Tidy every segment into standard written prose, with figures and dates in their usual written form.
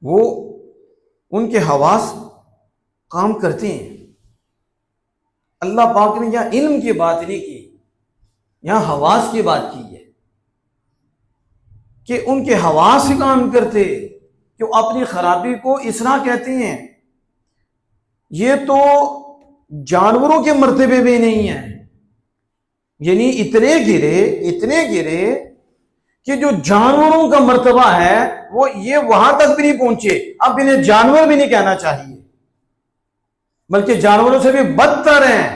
वो उनके हवास काम करते हैं। अल्लाह पाक ने यहाँ इल्म की बात नहीं की, यहाँ हवास की बात की है कि उनके हवास से काम करते, कि अपनी खराबी को इसराह कहते हैं। ये तो जानवरों के मर्तबे भी नहीं है, यानी इतने गिरे कि जो जानवरों का मर्तबा है वो ये वहां तक भी नहीं पहुंचे। अब इन्हें जानवर भी नहीं कहना चाहिए, बल्कि जानवरों से भी बदतर हैं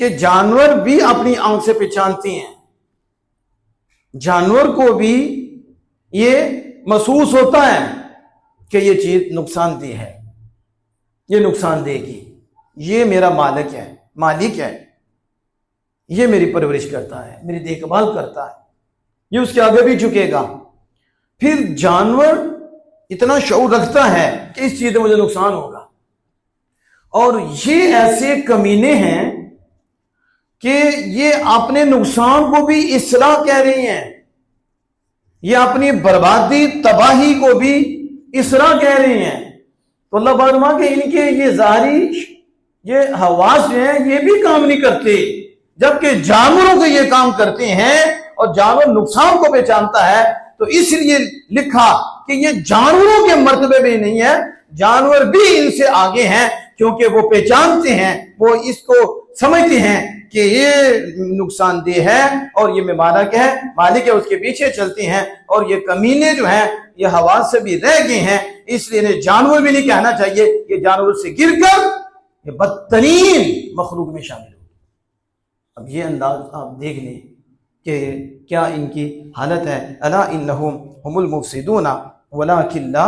कि जानवर भी अपनी आंख से पहचानते हैं। जानवर को भी ये महसूस होता है कि ये चीज नुकसानदेह है, ये नुकसान देगी, ये मेरा मालिक है, ये मेरी परवरिश करता है, मेरी देखभाल करता है, ये उसके आगे भी झुकेगा। फिर जानवर इतना शऊर रखता है कि इस चीज में मुझे नुकसान होगा, और ये ऐसे कमीने हैं कि ये अपने नुकसान को भी इसराह कह रहे हैं, ये अपनी बर्बादी तबाही को भी इसराह कह रहे हैं। तो अल्लाह फरमा के इनके ये जारी ये हवास जो है ये भी काम नहीं करते, जबकि जानवरों के ये काम करते हैं, और जानवर नुकसान को पहचानता है। तो इसलिए लिखा कि ये जानवरों के मर्तबे में नहीं है, जानवर भी इनसे आगे हैं, क्योंकि वो पहचानते हैं, वो इसको समझते हैं कि ये नुकसानदेह है और ये मेमारक है, मालिक है, उसके पीछे चलते हैं। और ये कमीने जो हैं ये हवास से भी रह गए हैं, इसलिए इन्हें जानवर भी नहीं कहना चाहिए, ये जानवर से गिरकर ये बदतरीन मखलूक में शामिल हो। अब ये अंदाज आप देख लें कि क्या इनकी हालत है। अला इन्नहुम हुमुल मुफसिदूना वलाकिन ला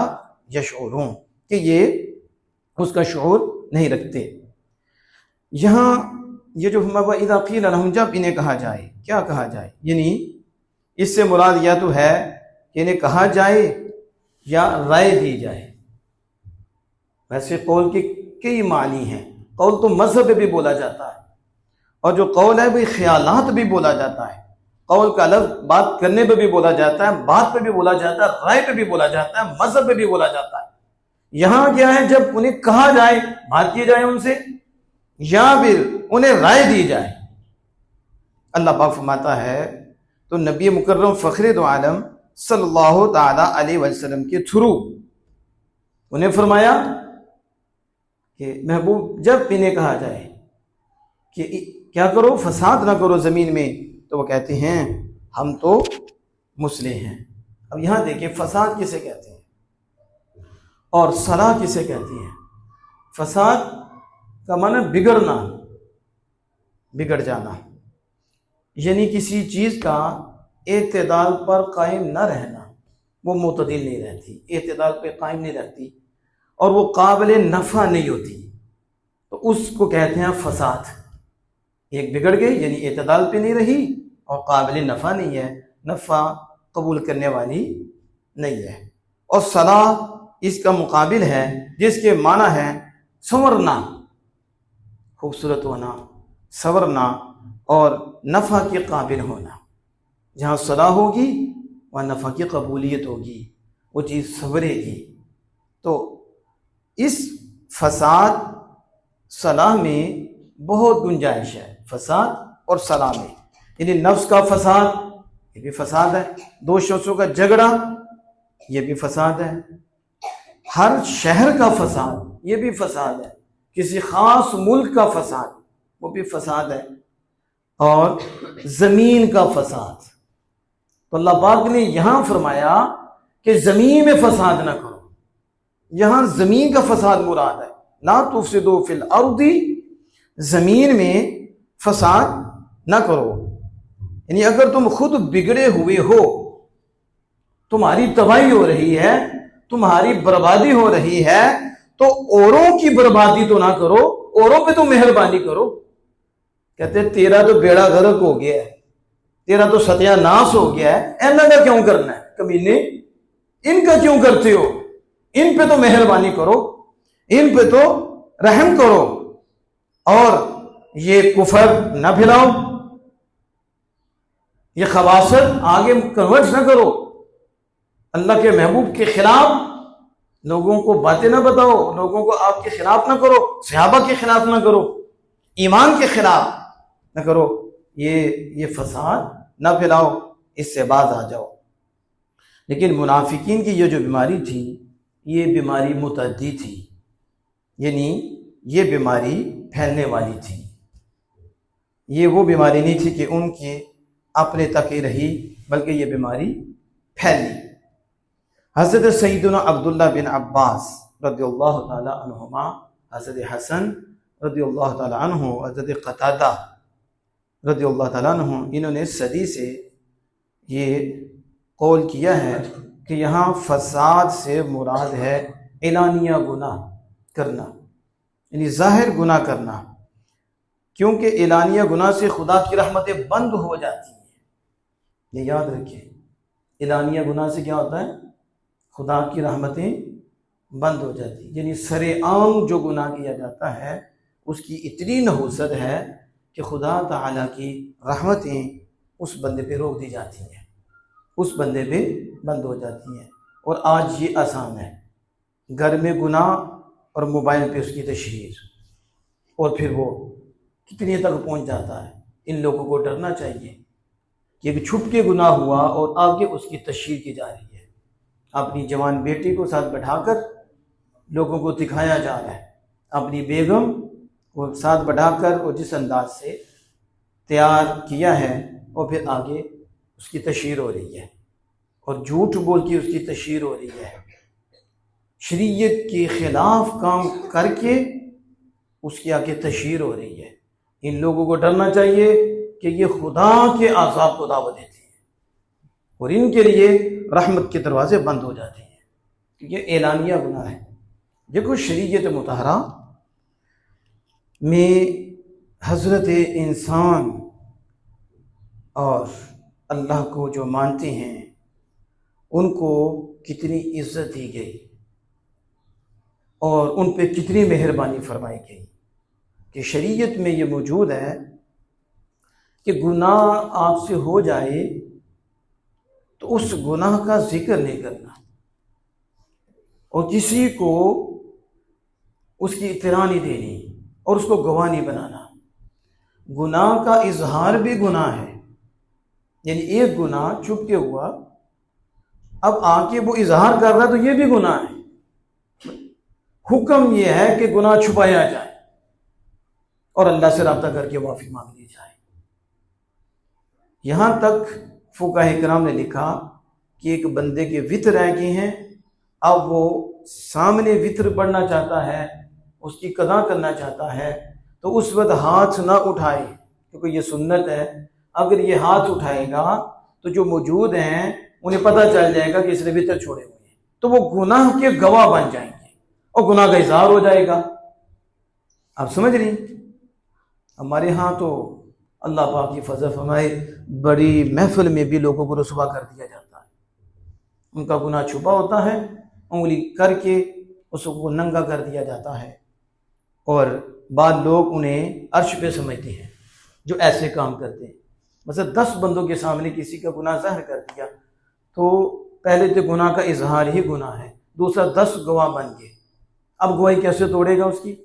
यशऊरून, कि ये उसका शऊर नहीं रखते। यहाँ ये जो इज़ा क़ील लहुम, जब इन्हें कहा जाए, क्या कहा जाए, यानी इससे मुराद या तो है कि इन्हें कहा जाए या राय दी जाए। वैसे कौल के कई मानी हैं, कौल तो मज़हब पे भी बोला जाता है, और जो कौल है वही ख्यालात भी बोला जाता है। कौल का लफ्ज़ बात करने पे भी बोला जाता है, बात पे भी बोला जाता है, राय पे भी बोला जाता है, मज़हब पे भी बोला जाता है। यहाँ क्या है, जब उन्हें कहा जाए, बात की जाए उनसे, या फिर उन्हें राय दी जाए। अल्लाह पाक फरमाता है, तो नबी मुकर्रम फ़ख्रे दो आलम सल्लल्लाहु ताला अलैहि वसल्लम के थ्रू उन्हें फरमाया कि महबूब, जब इन्हें कहा जाए कि क्या करो, फसाद ना करो ज़मीन में, तो वो कहते हैं हम तो मुस्लिम हैं। अब यहाँ देखिए, फसाद किसे कहते हैं और सलाह किसे कहती हैं। फसाद का माना बिगड़ना, बिगड़ जाना, यानी किसी चीज़ का एतदाल पर कायम न रहना, वो मुतदिल नहीं रहती, एतदाल पे कायम नहीं रहती, और वो काबिल नफ़ा नहीं होती, तो उसको कहते हैं फसाद। एक बिगड़ गई यानी एतदाल पे नहीं रही और काबिल नफ़ा नहीं है, नफ़ा कबूल करने वाली नहीं है। और सलाह इसका मुकाबिल है, जिसके माना है संवरना, खूबसूरत होना, संवरना और नफ़ा के काबिल होना। जहाँ सलाह होगी वहाँ नफ़ा की कबूलियत होगी, वो चीज़ संवरेगी। तो इस फसाद सलाह में बहुत गुंजाइश है, फसाद और सलाह में। यानी नफ्स का फसाद, ये भी फसाद है, दो शख्सों का झगड़ा, ये भी फसाद है, हर शहर का फसाद, ये भी फसाद है, किसी ख़ास मुल्क का फसाद, वो भी फसाद है, और ज़मीन का फसाद। तो अल्लाह पाक ने यहाँ फरमाया कि ज़मीन में फसाद ना करो। यहाँ ज़मीन का फसाद मुराद है, ला तुफ़सिदू फ़िल अर्दी, ज़मीन में फसाद ना करो। यानी अगर तुम खुद बिगड़े हुए हो, तुम्हारी तबाही हो रही है, तुम्हारी बर्बादी हो रही है, तो औरों की बर्बादी तो ना करो, औरों पे तो मेहरबानी करो। कहते तेरा तो बेड़ा गर्क हो गया है, तेरा तो सत्यानाश हो गया है, ऐसा का क्यों करना है, कमीने इनका क्यों करते हो, इन पे तो मेहरबानी करो, इन पे तो रहम करो, और ये कुफर ना फैलाओ, ये खबासत आगे कन्वर्ट ना करो, अल्लाह के महबूब के खिलाफ लोगों को बातें ना बताओ, लोगों को आपके खिलाफ ना करो, सहाबा के खिलाफ ना करो, ईमान के खिलाफ ना करो, ये फसाद ना फैलाओ, इससे बाज आ जाओ। लेकिन मुनाफिकीन की ये जो बीमारी थी, ये बीमारी मुतअद्दी थी, यानी ये बीमारी फैलने वाली थी। ये वो बीमारी नहीं थी कि उनके अपने तक ही रही, बल्कि ये बीमारी फैली। हज़रत सैयदना अब्दुल्ला बिन अब्बास रज़ियल्लाहु ताला अन्हुमा, हज़रत हसन रज़ियल्लाहु ताला अन्हु, हज़रत क़तादा रज़ियल्लाहु ताला अन्हु, इन्होंने सदी से ये कौल किया है कि यहाँ फसाद से मुराद है एलानिया गुनाह करना, यानी ज़ाहिर गुनाह करना, क्योंकि एलानिया गुनाह से खुदा की रहमतें बंद हो जाती हैं। ये याद रखिए, एलानिया गुनाह से क्या होता है? खुदा की रहमतें बंद हो जाती हैं, यानी सरेआम जो गुनाह किया जाता है उसकी इतनी नहुसत है कि खुदा ताला की रहमतें उस बंदे पे रोक दी जाती हैं, उस बंदे पे बंद हो जाती हैं। और आज ये आसान है, घर में गुनाह और मोबाइल पे उसकी तशहीर, और फिर वो कितने तक पहुंच जाता है। इन लोगों को डरना चाहिए कि एक छुप के गुनाह हुआ और आगे उसकी तशहीर की जा रही है। अपनी जवान बेटी को साथ बैठाकर लोगों को दिखाया जा रहा है, अपनी बेगम को साथ बैठाकर और जिस अंदाज से तैयार किया है, और फिर आगे उसकी तशहीर हो रही है, और झूठ बोल के उसकी तशहीर हो रही है। शरीयत के खिलाफ काम करके उसकी आगे तशहीर हो रही है। इन लोगों को डरना चाहिए कि ये खुदा के आज़ाब को दावत देती है, और इनके लिए रहमत के दरवाजे बंद हो जाते हैं, क्योंकि एलानिया गुनाह है। देखो, शरीयत मुतहरा में हज़रत इंसान और अल्लाह को जो मानते हैं उनको कितनी इज्जत दी गई और उन पे कितनी मेहरबानी फरमाई गई कि शरीयत में ये मौजूद है कि गुनाह आपसे हो जाए तो उस गुनाह का जिक्र नहीं करना और किसी को उसकी इत्तला नहीं देनी और उसको गवाह नहीं बनाना। गुनाह का इजहार भी गुनाह है, यानी एक गुनाह छुप के हुआ, अब आके वो इजहार कर रहा है तो ये भी गुनाह है। हुक्म ये है कि गुनाह छुपाया जाए और अल्लाह से राब्ता करके माफी मांग ली जाए। यहां तक फुकाहे किराम ने लिखा कि एक बंदे के वित्र रह गए हैं, अब वो सामने वित्र पढ़ना चाहता है, उसकी कदा करना चाहता है, तो उस वक्त हाथ ना उठाए, क्योंकि ये सुन्नत है। अगर ये हाथ उठाएगा तो जो मौजूद हैं उन्हें पता चल जाएगा कि इसने वित्र छोड़े हुए हैं, तो वो गुनाह के गवाह बन जाएंगे और गुनाह का इजहार हो जाएगा। आप समझ रही? हमारे यहाँ तो अल्लाह पाक की फजल फरमाए, बड़ी महफिल में भी लोगों को रुसवा कर दिया जाता है। उनका गुनाह छुपा होता है, उंगली करके उसको नंगा कर दिया जाता है, और बाद लोग उन्हें अर्श पे समझते हैं जो ऐसे काम करते हैं। मतलब 10 बंदों के सामने किसी का गुनाह ज़ाहिर कर दिया तो पहले तो गुनाह का इजहार ही गुनाह है, दूसरा 10 गवाह बन गए। अब गवाही कैसे तोड़ेगा उसकी?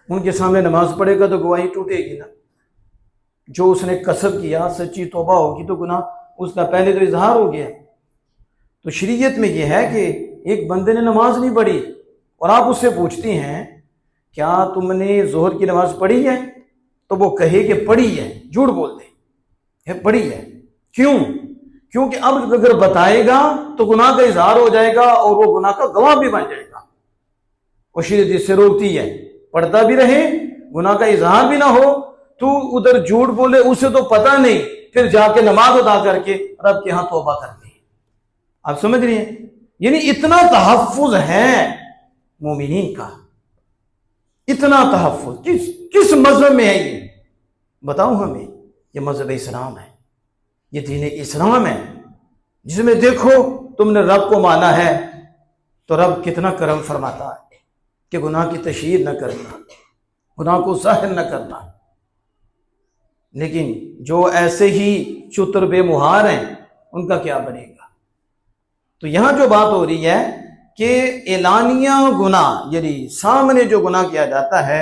उनके सामने नमाज पढ़ेगा तो गवाही टूटेगी ना। जो उसने कसब किया, सच्ची तौबा होगी तो गुनाह उसका पहले तो इजहार हो गया। तो शरीयत में यह है कि एक बंदे ने नमाज नहीं पढ़ी और आप उससे पूछते हैं क्या तुमने जोहर की नमाज पढ़ी है, तो वो कहे कि पढ़ी है, झूठ बोल दे, पढ़ी है। क्यों? क्योंकि अब अगर बताएगा तो गुनाह का इजहार हो जाएगा और वो गुनाह का गवाह भी बन जाएगा। और शरीयत इससे रोकती है, पढ़ता भी रहे, गुनाह का इजहार भी ना हो, तो उधर झूठ बोले, उसे तो पता नहीं, फिर जाके नमाज अदा करके रब के यहाँ तौबा कर ले। आप समझ रही हैं? यानी इतना तहफ्फुज है मोमिनीन का, इतना तहफ्फुज किस मजहब में है? ये बताओ हमें। ये मजहब इस्लाम है, ये दीन इस्लाम है, जिसमें देखो तुमने रब को माना है तो रब कितना करम फरमाता है कि गुनाह की तशहीर न करना, गुनाह को ज़ाहिर न करना। लेकिन जो ऐसे ही चुतर बेमुहार हैं उनका क्या बनेगा? तो यहां जो बात हो रही है कि एलानिया गुनाह यानी सामने जो गुनाह किया जाता है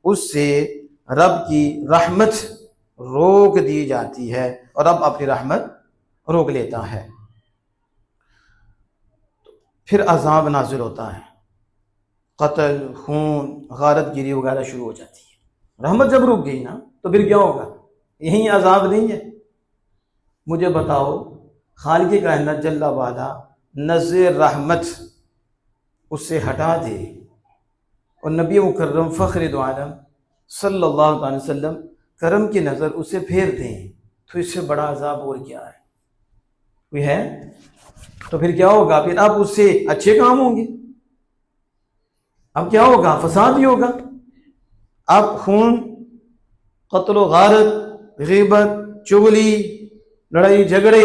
उससे रब की रहमत रोक दी जाती है और रब अपनी रहमत रोक लेता है। फिर अजाब नाजिल होता है, कत्ल, खून, गारत गिरी वगैरह शुरू हो जाती है। रहमत जब रुक गई ना तो फिर क्या होगा? यही अजाब नहीं है? मुझे बताओ, खालिक कायनात जल्ला वाला नज़र रहमत उससे हटा दे और नबी मुकर्रम फ़ख्र दो आलम सल्लल्लाहु अलैहि वसल्लम करम की नज़र उसे फेर दें, तो इससे बड़ा अजाब और क्या है? कोई है? तो फिर क्या होगा? फिर अब उससे अच्छे काम होंगे। अब क्या होगा? फसाद ही होगा। अब खून, कत्ल, गारत, ग़ीबत, चुगली, लड़ाई झगड़े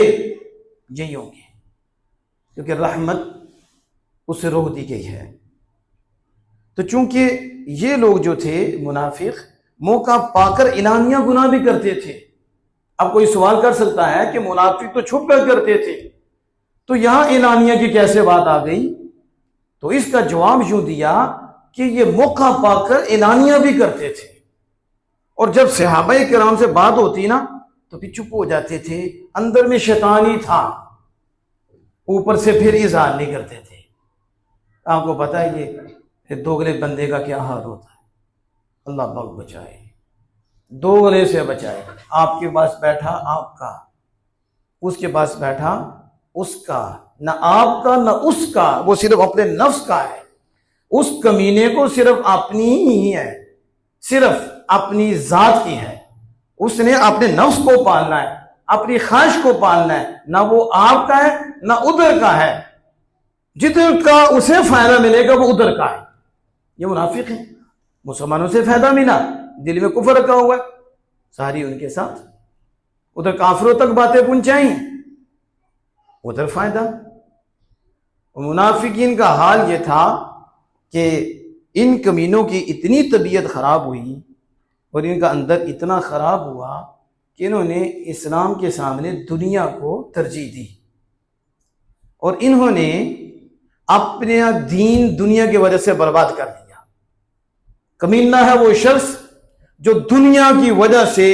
यही होंगे, क्योंकि रहमत उससे रोक दी गई है। तो चूंकि ये लोग जो थे मुनाफिक, मौका पाकर इलानिया गुनाह भी करते थे। अब कोई सवाल कर सकता है कि मुनाफिक तो छुप कर करते थे, तो यहां इलानिया की कैसे बात आ गई? तो इसका जवाब यूं दिया कि ये मौका पाकर इलानिया भी करते थे, और जब सहाबाए किराम से बात होती ना तो फिर चुप हो जाते थे। अंदर में शैतान ही था, ऊपर से फिर इज़हार नहीं करते थे। आपको पता है ये दोगले बंदे का क्या हाल होता है। अल्लाह पाक बचाए, दोगले से बचाए। आपके पास बैठा आपका, उसके पास बैठा उसका, ना आपका ना उसका, वो सिर्फ अपने नफ्स का है। उस कमीने को सिर्फ अपनी ही है, सिर्फ अपनी जात की है। उसने अपने नफ्स को पालना है, अपनी ख्वाहिश को पालना है। ना वो आपका है ना उधर का है। जिधर का उसे फायदा मिलेगा वो उधर का है। ये मुनाफिक है। मुसलमानों से फायदा मिला, दिल में कुफर रखा हुआ है, सारी उनके साथ। उधर काफिरों तक बातें पहुंचाई, उधर फायदा। मुनाफिकीन का हाल ये था कि इन कमीनों की इतनी तबीयत खराब हुई और इनका अंदर इतना खराब हुआ कि इन्होंने इस्लाम के सामने दुनिया को तरजीह दी, और इन्होंने अपना दीन दुनिया की वजह से बर्बाद कर दिया। कमीना है वो शख्स जो दुनिया की वजह से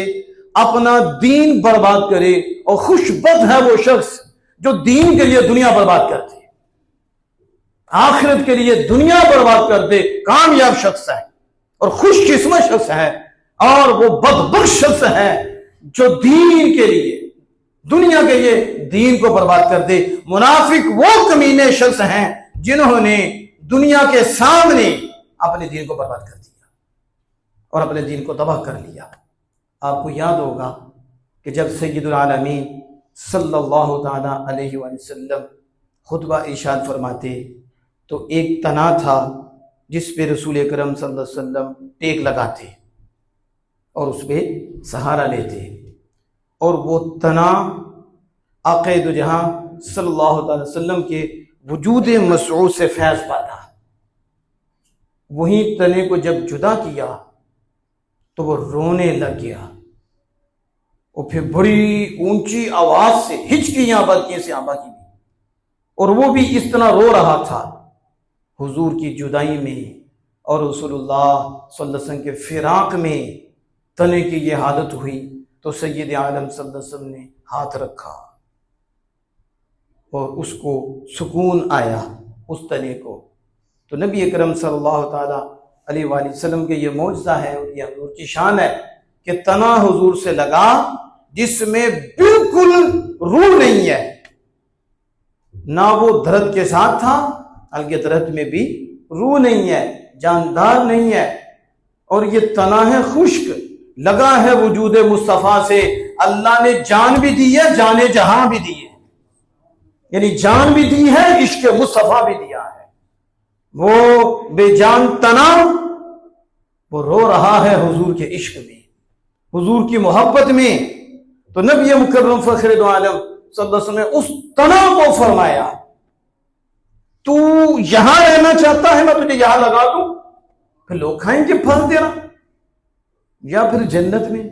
अपना दीन बर्बाद करे, और खुशबख्त है वो शख्स जो दीन के लिए दुनिया बर्बाद कर दे, आखिरत के लिए दुनिया बर्बाद कर दे। कामयाब शख्स है और खुशकिस्मत शख्स है, और वो बदबख्त शख्स है जो दीन के लिए, दुनिया के लिए दीन को बर्बाद कर दे। मुनाफिक वो कमीने शख्स हैं जिन्होंने दुनिया के सामने अपने दीन को बर्बाद कर दिया और अपने दीन को तबाह कर लिया। आपको याद होगा कि जब सय्यदुल आलमीन सल्लल्लाहु ताला अलैहि वसल्लम खुतबा इरशाद फरमाते तो एक तना था जिस पे रसूल अकरम सल्लल्लाहु अलैहि वसल्लम टेक लगाते और उस पे सहारा लेते, और वो तना आक़ा दो जहां सल्लल्लाहु अलैहि वसल्लम के वजूद मसऊद से फैज़ पाता। वहीं तने को जब जुदा किया तो वो रोने लग गया, और फिर बड़ी ऊंची आवाज से हिचकियां बल्कि से आबा की, और वो भी इस तरह रो रहा था हुजूर की जुदाई में और रसूलुल्लाह सल्लल्लाहु अलैहि वसल्लम के फिराक में। तने की ये हालत हुई तो सय्यद आलम सल्लल्लाहु अलैहि वसल्लम ने हाथ रखा और उसको सुकून आया उस तने को। तो नबी अकरम सल्लल्लाहु ताला अलैहि वसल्लम के ये मौजज़ा है और ये हुजूर की शान है कि तना हुजूर से लगा जिसमें बिल्कुल रूह नहीं है, ना वो दर्द के साथ था, अलग दर्द में भी रूह नहीं है, जानदार नहीं है, और ये तना है खुश्क, लगा है वजूद मुस्तफ़ा से। अल्लाह ने जान भी दी है, जाने जहां भी दी है, यानी जान भी दी है, इश्क मुस्तफ़ा भी दिया है। वो बेजान तना वो रो रहा है हुजूर के इश्क में, हुजूर की मोहब्बत में। तो नबी मुकर्रम फ़ख्र दो आलम सल्लल्लाहु अलैहि वसल्लम ने उस तना को फरमाया, तू यहां रहना चाहता है, मैं तुझे यहां लगा दूं, फिर लोग खाएंगे फल तेरा, या फिर जन्नत में।